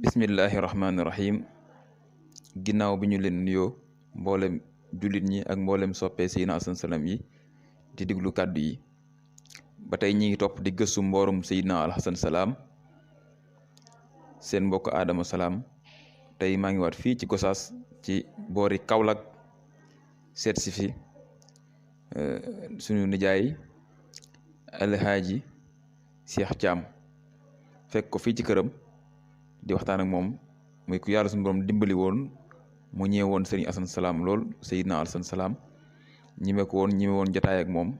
bismillahi rahmaani rahim ginnaaw bi ñu leen nuyoo mboolem jullit ñi ak mboolem soppee Seydina Asan Salaam yi di diglu kàddu yi ba tey ñi ngi topp di gëstu mboorum Seydina Alxasan Salaam seen mbokk Adama Salaam tey maa ngi waat fii ci Gosaas ci boori Kaolack seet si fi suñu nijaay Alhaaji Cheikh Thiam fekk ko fii ci këram di waxtaan ak moom muy ku yàlla suñu borom dimbali woon mu ñëwee woon sëriñ Asan Salaam lool Seydina Alxasan Salaam ñime woon jotaay ak moom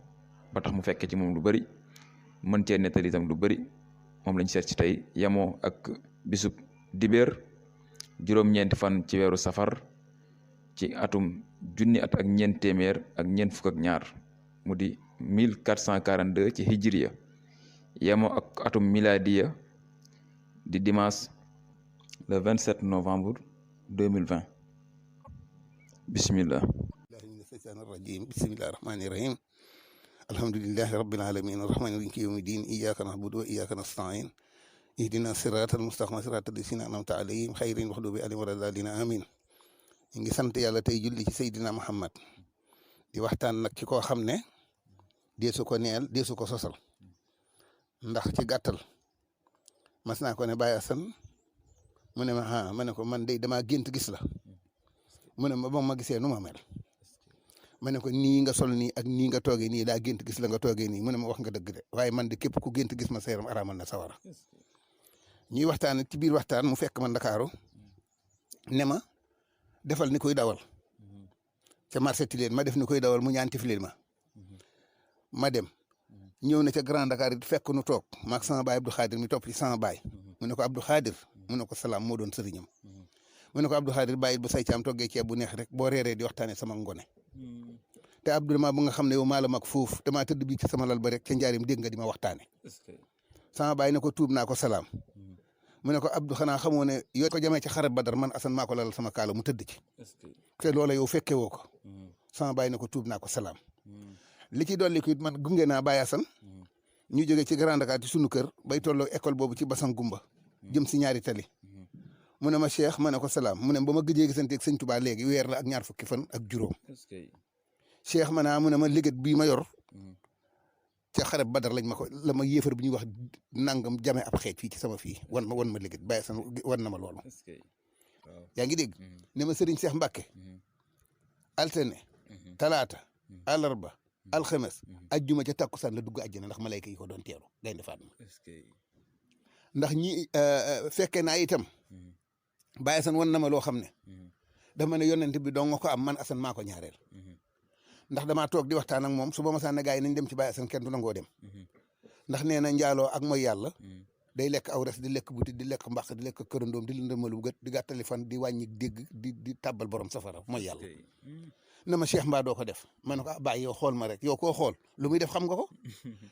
ba tax mu fekke ci moom lu bari mën cee nettali itam lu bari moom lañ seet ci tey yemoo ak bisub dibéer juróom-ñeenti fan ci weeru safar ci atum junni at ak ñeent téeméer ak ñeent fukk ak ñaar mu di 1442 ci hijriya yemoo ak atum miladiya di dimanche le 27 novembre 2020 bismillah bismillahi rahmani rahim alhamdulillahi rabbil alamin arrahmani rahim maliki yawmi din iyyaka na'budu wa iyyaka nasta'in ihdina siratal mustaqima siratal ladzina an'amta alayhim ghayril maghdubi alayhim waladdallin amin ñu ngi sant yàlla tey julli ci Seydina Muhammad di waxtaan nag ci koo xam ne deesu ko neel deesu ko sosal ndax ci gàttal mas naa ko ne Baye Assane mu ne ma ne ko man de damaa gént gis la mu ne ma ba ma gisee nu ma mel ma ne ko nii nga sol nii ak nii nga toogee nii daa gént gis la nga toogee nii mu ne ma wax nga dëgg de waaye man de képp ku gént gis ma seeram araamal na sawara ñuy waxtaan ci biir waxtaan mu fekk ma Ndakaaru ne ma defal ni koy dawal ca marché Tilène ma def ni koy dawal mu ñaan tiflil ma dem ñëw na ca Grand Dakar it fekk nu toog maag sama baay Abdou Khadir mi topp ci sama baay mu ne ko Abdou Khadir mu ne ko Salaam moo doon sëriñam mu ne ko Abdou Khadir bàyyil bu say caam toggee ceeb bu neex rek boo reeree di waxtaanee sama ngone te Abdou dama bu nga xam ne yow maa la mag foofu damaa tëdd bii ci sama lal ba rek ca njaarim dégg nga di ma waxtaane sama baay ne ko tuub naa ko Salaam mu ne ko Abdou xanaa xamoo ne yoo ko jamee ci xarab Badar man Assane maa ko lalal sama kaala mu tëdd ci te loola yow fekke woo ko sama baay ne ko tuub naa ko Salaam li ci dolli ko it man gunge naa Baye Assane ñu jógee ci Grand Dakar ci sunu kër bay tolloo école boobu ci Basan Gumba jëm si ñaari tali mu ne ma Cheikh ma ne ko Salaam mu ne ba ma gëjee gisanteeg sëñ Touba léegi weer la ak ñaar fukki fan ak juróom Cheikh ma naa mu ne ma liggéey bii ma yor ca xarab Badar lañ ma ko la ma yéefar bi ñuy wax nangam jame ab xeej fii ci sama fii wan ma liggéey Baye Assane wan na ma loolu yaa ngi dégg ne ma Serigne Cheikh Mbacke altine talaata àllarba alxames ajjuma ca takkusaan la dugg àjjana ndax malayka yi ko doon teeru Gaynde Fatma ndax ñi fekkee naa itam Baye Assane wan na ma loo xam ne dafa ne yonent bi dong nga ko am man Assane maa ko ñaareel ndax damaa toog di waxtaan ak moom su ba ma sànne gars yi nañ dem ci Baye Assane kenn du nangoo dem ndax nee na njaaloo ak mooy yàlla day lekk aw res di lekk buti di lekk mbaq di lekk kërandoom di lëndëmalu gët di gàttali fan di wàññi dégg di tàbbal borom safara mooy yàlla na ma Cheikh mbaa doo ko def ma ne ko bàyyi yow xool ma rek yow koo xool lu muy def xam nga ko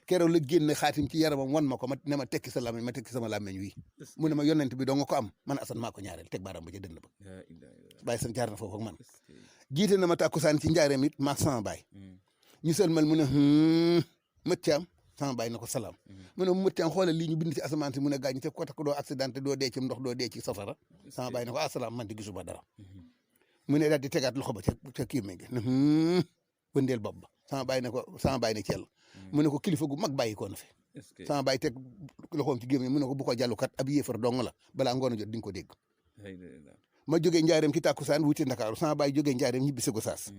keroog la génne xaatim ci yaramam wan ma ko ne ma tekki sa làmmeñ ma tekki sama làmmeñ wi mu ne ma yonent bi doo nga ko am man Assane maa ko ñaareel teg baaraam ba ca dënd ba Baye Assane jaar na foofu ak man jiite na ma tàkkusaan ci njaareem it maag sama baay ñu sëlmal mu ne mët caam sama baay na ko Salaam mu ne mët caam xoolal lii ñu bind ci asamaan si mu ne gaañ te ko takk doo accidenté doo dee ci ndox doo dee ci safara sama baay na ko Salaam man di gisu ba dara mu ne daal di tegaat loxo ba ca kii mi ngi wëndeel bopp ba sama baay ne cell mu ne ko kilifa gu mag bàyyi ko na fi sama baay teg loxoom ci gémmiñ mu ne ko bu ko jàllukat ab yéefar dong la balaa ngoon a jot di nga ko dégg ma jógee njaareem ci tàkkusaan wuti Ndakaaru sama baay jógee njaareem ñibbi si Gosaas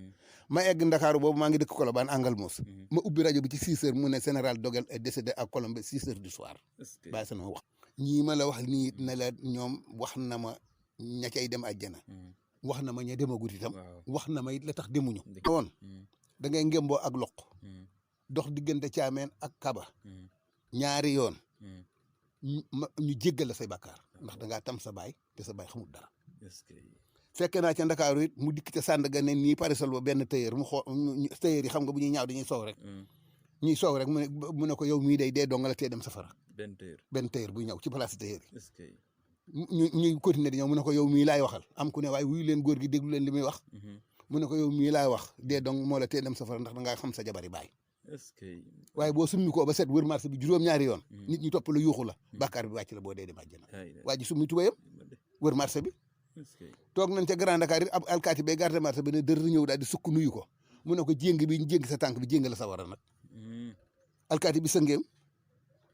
ma egg Ndakaaru boobu maa ngi dëkk Colobane Angle Mousse ma ubbi rajo bi ci 6 heures mu ne général Dogal est décédé à Colombie 6 heures du soir Baye Assane ma wax ñii ma la wax nii ne la ñoom wax na ma ña cay dem àjjana wax na ma ña demagut itam wax na ma it la tax demuñu woon da ngay ngemboo ak loq dox diggante caameen ak kaba ñaari yoon ñu jéggal la say bàkkaar ndax da ngaa tam sa baay te sa baay xamul dara fekke naa ca Ndakaaru it mu dikk ca Sandaga ne nii parisol ba benn tailleur mu xool tailleur yi xam nga bu ñuy ñaaw dañuy soow rek ñuy soow rek mu ne ko yow mii day dee doo nga la tee dem safara benn tailleur buy ñëw ci place tailleur yi ñuy continuer di ñëw mu ne ko yow mii laay waxal am ku ne waaye wuyu leen góor gi déglu leen li muy wax mu ne ko yow mii laay wax dee dong moo la tee dem safara ndax da ngaa xam sa jabari baay waaye boo summi koo ba set wër marché bi juróom-ñaari yoon nit ñi topp la yuuxu la bàkkaar bi wàcc la boo dee dem àjjana waa ji summi tubayam wër marché bi est-ce que toog nañ ca Grand Dakar it ab alkaati bay garde marché bi ne dër ñëw daal di sukk nuyu ko mu ne ko jéng bi jéng sa tànk bi jéng la sa war a nag alkaati bi sëngeem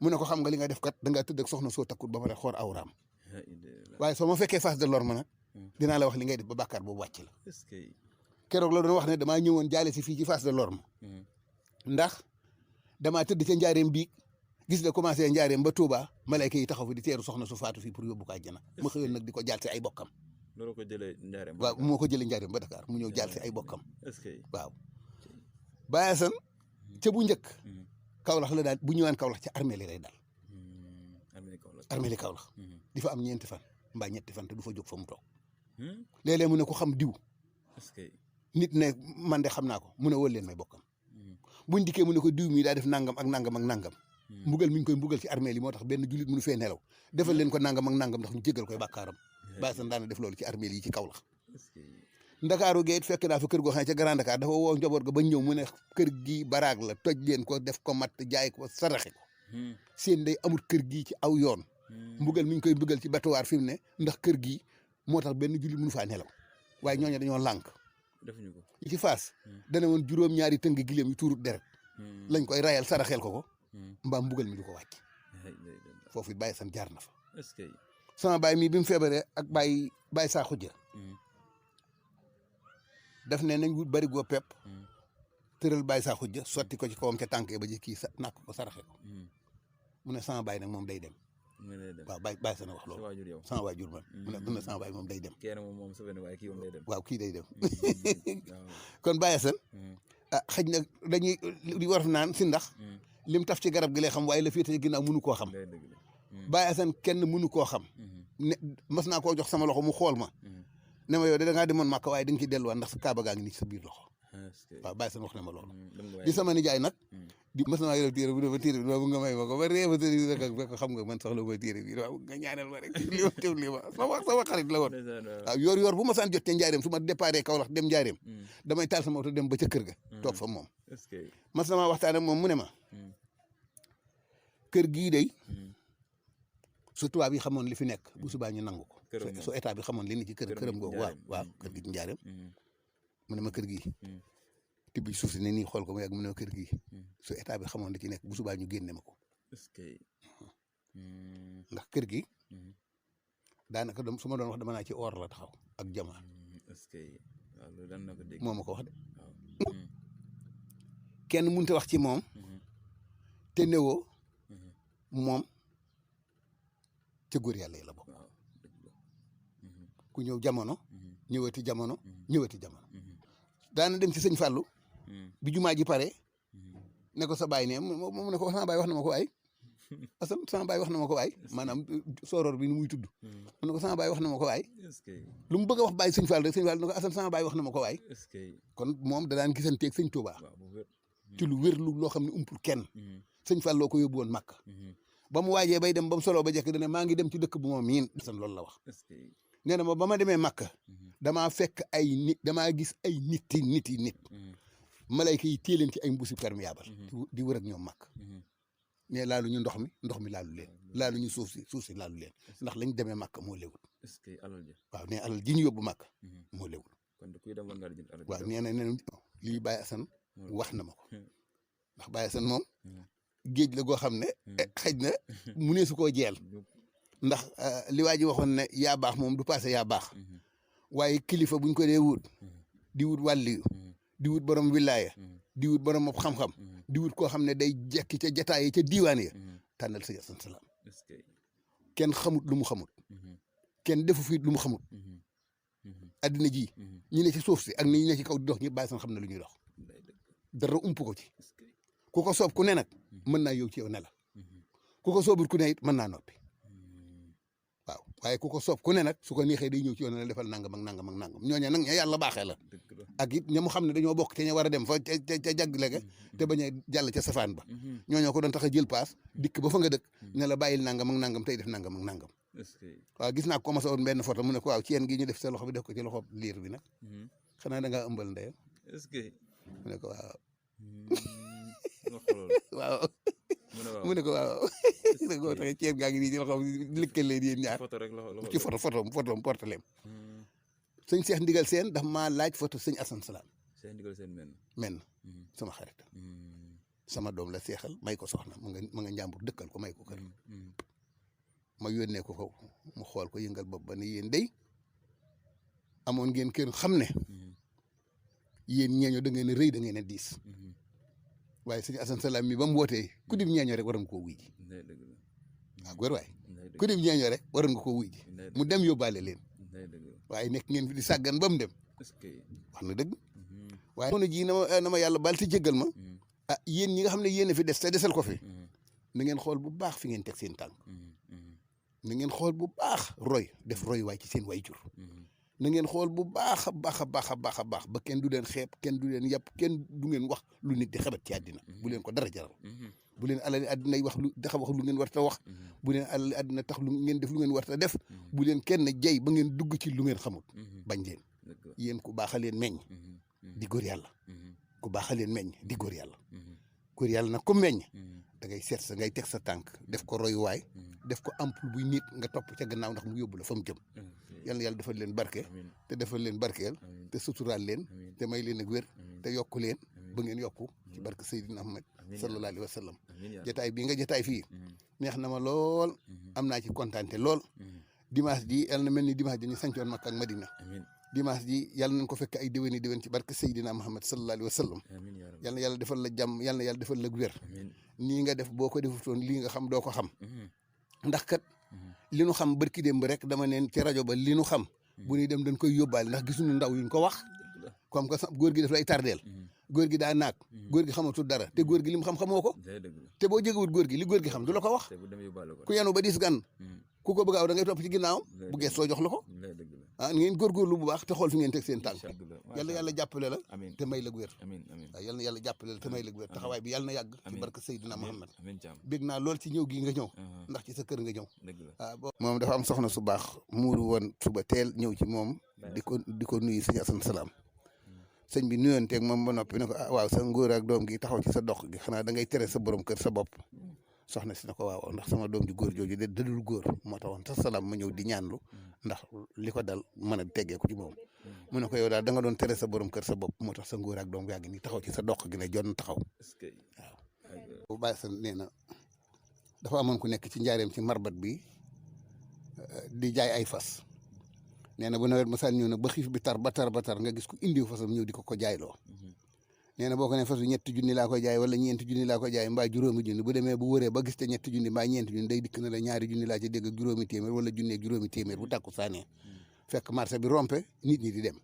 mu ne ko xam nga li nga def kat da ngaa tëdd ak soxna soo takkut ba pare xoor awraam waaye soo ma fekkee face de l'orme nag dinaa la wax li ngay def ba bàkkaar boobu wàcc la est-ce que keroog la doon wax ne damaa ñëwoon jaale si fii ci face de l'orme ndax damaa tëdd ca njaareem biig gis la commencé njaareem ba Touba malayka yi taxaw fi di teeru soxna su faatu fii pour yóbbu ko àjjana ma xëyoon nag di ko jaal si ay bokkam loolu ko jëlee njaareem waaw moo ko jëlee njaareem ba Dakar mu ñëw jaal si ay bokkam est-ce que waaw Baye Assane ca bu njëkk Kaolack la daal bu ñëwaan Kaolack ca armée li lay dal armée li Kaolack di fa am ñeenti fan mbaa ñetti fan te du fa jóg fa mu toog léeg-léeg mu ne ko xam diw est-ce que nit ne man de xam naa ko mu ne wël leen may bokkam buñ dikkee mu ne ko diw mii daa def nangam ak nangam ak nangam mbugal mi ñu koy mbugal ci armée li moo tax benn jullit mënu fee nelaw defal leen ko nangam ak nangam ndax ñu jéggal koy bàkkaaram Baye Assane daana def loolu ci armée yi ci Kaolack Ndakaaru géej fekk naa fa kër goo xam ne ca Grand Dakar dafa woo njaboot ga ba ñëw mu ne kër gii baraag la toj leen ko def ko matt jaay ko saraxe ko seen day amul kër gii ci aw yoon mbugal mi ñu koy mbugal ci batuwaar fi mu ne ndax kër gii moo tax benn jullit mënu faa nelaw waaye ñooñu dañoo lànk defuñu ko yi ci faas dana woon juróom-ñaari tëng gileem yu tuurut deret lañ koy rayal saraxel ko mbaa mbugal mi du ko wàcc foofu it Baye Assane jaar na fa est-ce que sama baay mii bi mu feebaree ak Baye saa xujja daf ne nañ wut bari goo pepp tëral Baye saa xujja sotti ko ci kawam ca tànk ba ji kii sa nàkk ko saraxe ko mu ne sama baay nag moom day dem waaw Baye Assane wax loolu sama waajur man mu ne sama baay moom day dem waaw kii day dem kon Baye Assane xëj na dañuy di war naan si ndax lim taf ci garab gi lay xam waaye la féete ginnaaw mënu koo xam Baye Assane kenn mënu koo xam ne mas naa koo jox sama loxo mu xool ma ne ma yow de da ngaa demoon Màkka waaye da nga ciy delluwaat ndax kaaba gaa ngi nii sa biir loxo waaw Baye Assane wax na ma loolu di sama nijaay nag di mas na maa yore téere bu dee ba téere bi bu nga may ma ko ba réew rek xam nga man soxla ma téere bi waaw nga ñaanal ma rek li ma teew li ma sama xarit la woon waaw yor bu ma saan jot ca njaareem su ma déparé Kaolack dem njaareem damay taal sama oto dem ba ca kër ga toog fa moom mas na maa waxtaan ak moom mu ne ma kër gii day su tubaab yi xamoon li fi nekk bu subaa ñu nangu ko su état bi xamoon li ni ci këram googu waaw kër gi ci njaareem mu ne ma kër gii tibb suuf si ne nii xool ko mu yàgg mu ne ma kër gii su état bi xamoon li ci nekk bu subaa ñu génne ma ko ndax kër gi daanaka su ma doon wax dama naa ci or la taxaw ak jamaa moo ma ko wax de kenn mënut a wax ci moom te newoo moom ca góor yàlla yi la bokk ku ñëw jamono ñëwati jamono daana dem ci sëñ Fallou bi jumaa ji pare ne ko sa baay ne mu ne ko sama baay wax na ma ko waay Assane sama baay wax na ma ko waay maanaam sooroor bi ni muy tudd mu ne ko sama baay wax na ma ko waay lu mu bëgg a wax baay sëñ Fallou rek sëñ Fallou ne ko Assane sama baay wax na ma ko waay kon moom da daan gisanteeg sëñ Touba ci lu wér loo xam ne umpul kenn sëñ Fallou ko yóbbu woon Makka ba mu waajee bay dem ba mu solo ba jekk dane maa ngi dem ci dëkk bu ma miin Assane loolu la wax nee na ma ba ma demee Makka damaa fekk ay nit damaa gis ay nit malayka yi téye leen ci ay mbuusi perméable di wër ak ñoom Makka ne laalu ñu ndox mi laalu leen laalu ñu suuf si laalu leen ndax lañ demee Makka moo léwul waaw ne alal ji ñu yóbbu Makka moo léwul waaw nee na lii Baye Assane wax na ma ko ndax Baye Assane moom géej la goo xam ne xëj na mu ne su koo jeel ndax li waa ji waxoon ne yaa baax moom du passé yaa baax waaye kilifa buñ ko dee wut di wut wàlliyu di wut borom wilaaya di wut borom xam-xam di wut koo xam ne day jekki ca jataay yi ca diiwaan ya tànnal sëñ Assane Salam kenn xamut lu mu xamut kenn defu fi lu mu xamut addina ji ñi ne ci suuf si ak ñi ne ci kaw di dox ñëpp Baye Assane xam na lu ñuy dox dara ump ko ci ku ko soob ku ne nag mën naa yow ci yow ne la ku ko soobul ku ne it mën naa noppi waaw waaye ku ko soob ku ne nag su ko neexee day ñëw ci yow ne la defal nangam ak nangam ak nangam ñooñu nag ña yàlla baaxee la ak it ña mu xam ne dañoo bokk te ña war a dem fa ca jàggale te bañ a jàll ca safaan ba ñooñoo ko doon tax a jël paas dikk ba fa nga dëkk ne la bàyyil nangam ak nangam tey def nangam ak nangam waaw gis naa ko commencé woon benn photo mu ne ko waaw ci yéen gi ñu def sa loxo bi def ko ci loxo liir bi nag xanaa da ngaa ëmbal ndeyam mu ne ko waaw waaw mu ne ko waaw da koo taxee ceeb gaa ngi nii di la xam lëkkal leen yéen ñaar photo rek la ci photom portaleem sëñ Cheikh Ndigal Sène daf maa laaj photo sëñ Assane Salam Cheikh Ndigal Sène men sama xarit sama doom la seexal may ko soxna ma nga njàmbur dëkkal ko may ko kër ma yónnee ko ko mu xool ko yëngal bopp ba ne yéen day amoon ngeen kër xam ne yéen ñeeño da ngeen a rëy da ngeen a diis waaye sëñ Assane Salam mi ba mu wootee ku dim ñeeño rek waroon koo wuy ji waaw góor waay ku dim ñeeño rek waroon nga koo wuy ji mu dem yóbbaale leen waaye nekk ngeen fi di sàggan ba mu dem wax na dëgg waaye noonu ji na ma yàlla baal te jéggal ma ah yéen ñi nga xam ne yéen a fi des te desal ko fi na ngeen xool bu baax fi ngeen teg seen tànk na ngeen xool bu baax def roy waay ci seen wayjur na ngeen xool bu baax a baax a baax a baax a baax ba kenn du leen xeeb kenn du leen yàpp kenn du ngeen wax lu nit di xebat ci àddina bu leen ko dara jaral bu leen alali àddina wax lu ngeen war ta wax bu leen alali àddina tax lu ngeen def lu ngeen war ta def bu leen kenn jey ba ngeen dugg ci lu ngeen xamul bañ leen yéen ku baax a leen meññ di góor yàlla ku baax a leen meññ di góor yàlla góor yàlla nag ko meññ da ngay seet ngay teg sa tànk def ko royuwaay def ko ample buy nit nga topp ca gannaaw ndax mu yóbbu la fa mu jëm yal na yàlla defal leen barke te defal leen barkeel te suturaal leen te may leen ak wér te yokku leen ba ngeen yokku ci barke Seydina Ahmad sallallahu alayhi wa sallam jataay bii nga jataay fii neex na ma lool am naa ci kontaante lool dimanche ji yal na mel ni dimanche ji ñu sancoon Makka ak Madina dimanche ji yàlla nañ ko fekk ay déwéni déwén ci barke Seydina Muhammad sallallahu alayhi wa sallam yal na yàlla defal la jàmm yal na yàlla defal la wér nii nga def boo ko defutoon lii nga xam doo ko xam ndax kat li nu xam barki démb rek dama neen ci rajo ba li nu xam bu ñuy dem dañ koy yóbbaale ndax gisuñu ndaw yuñ ko wax comme que góor gi daf lay tardeel góor gi daa naag góor gi xamatul dara te góor gi li mu xam xamoo ko te boo jegewut góor gi li góor gi xam du la ko wax ku yanu ba dis gan ku ko bëgg aw da ngay topp ci ginnaaw bu geesoo jox la ko ah ngeen góorgóorlu bu baax te xool fi ngeen teg seen tànk yàlla yàlla jàppale la te may la wér waaw yàlla na yàlla jàppale la te may la wér taxawaay bi yàlla na yàgg ci barke Seydina Muhammad bég naa lool ci ñëw gi nga ñëw ndax ci sa kër nga ñëw waaw moom dafa am soxna su baax muuru woon suba teel ñëw ci moom di ko nuyu sëñ Assane Salam sëñ bi nuyoonteeg moom ba noppi ne ko ah waaw sa ngóor ak doom gi taxaw ci sa dox gi xanaa da ngay tere sa borom kër sa bopp soxna si na ko waaw ndax sama doom ji góor jooju de dadul góor moo taxoon sa salaam ma ñëw di ñaanlu ndax li ko dal mën a teggee ko ci moom mu ne ko yow daal da nga doon tere sa borom kër sa bopp moo tax sa ngóor ak doom yaa ngi nii taxaw ci sa dox gi ne jon taxaw waaw bu bàyyi sa nee na dafa amoon ku nekk ci njaareem ci marbat bi di jaay ay fas nee na bu nawet masaan ñëw nag ba xiif bi tar ba tar nga gis ko indiw fasam ñëw di ko jaayloo nee na boo ko ne fas bi ñetti junni laa koy jaay wala ñeenti junni laa koy jaay mbaa juróomi junni bu demee bu wëree ba gis te ñetti junni mbaa ñeenti junni day dikk na la ñaari junni laa ci dégg ak juróomi téeméer wala junni ak juróomi téeméer bu takku saanee fekk marché bi rompe nit ñi di dem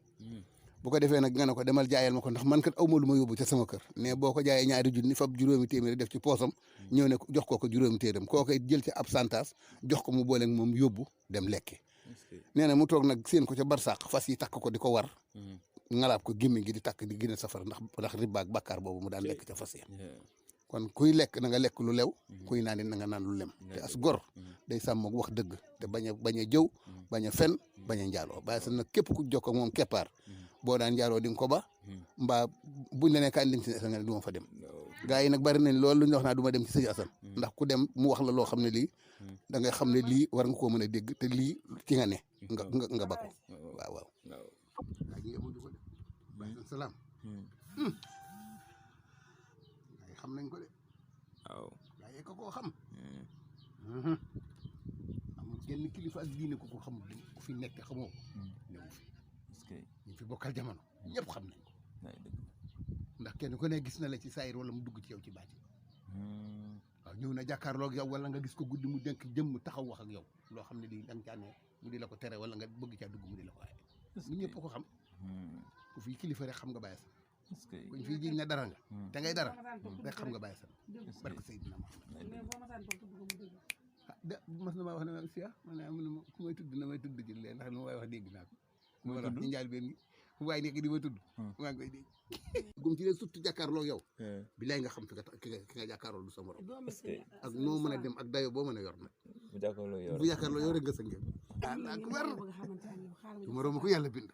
bu ko defee nag nga ne ko demal jaayal ma ko ndax man kat aw ma lu ma yóbbu ca sama kër ne boo ko jaayee ñaari junni fab juróomi téeméer def ci poosam ñëw ne jox ko juróomi téeméer koo koy jël ci ab santas jox ko mu booleeg moom yóbbu dem lekki nee na mu toog nag seen ko ca barsàq fas yi takk ko di ko war ngalaab ko gémmiñ gi di takk di gën a safara ndax ribaak bàkkaar boobu mu daan lekk ca fas yi kon kuy lekk na nga lekk lu lew kuy naan na nga naan lu lem te as gor day sàmm wax dëgg te bañ a jëw bañ a fen bañ a njaaloo bàyyi sa nag képp ku jokk ak moom keppaar boo daan njaaloo di nga ko ba mbaa buñ la ne kaay dem ci Assane nga ne du ma fa dem gaa yi nag bari nañ loolu lu ñu wax naa du ma dem ci sëñ Assane ndax ku dem mu wax la loo xam ne lii da ngay xam ne lii war nga koo mën a dégg te lii ci nga ne nga ba ko waaw salaam ay xam nañ ko de waaw waaye ko koo xam amul genn kilifa ak diine ko xamul ku fi nekk xamoo newu fi ñu fi bokkal jamono ñëpp xam nañ ko ndax kenn ku ne gis na la ci saayir wala mu dugg ci yow ci baati waaw ñëw na jàkkaarloog yow wala nga gis ko guddi mu denk jëmm taxaw wax ak yow loo xam ne lii da nga caa ne mu di la ko tere wala nga bëgg caa dugg mu di la ko aaye ñu ñëpp ko xam ku fi kilifa rek xam nga bàyyi sa kuñ fii jiñ na dara nga te ngay dara rek xam nga bàyyi sa barke Seydina de mas na maa wax ne ma Cheikh ma ne ku may tudd na may tudd ci leen ndax lu ma waay wax dégg naa ko ma wax ci njaal benn gi fu waay nekk di ma tudd maa ngi koy dégg gum ci leen surtout jàkkaarloo yow bi lay nga xam fi nga jàkkaarloo du sa morom ak noo mën a dem ak dayo boo mën a yor nag bu jàkkaarloo yow rek nga sa ngeen akbar du ma romb ko yàlla bind.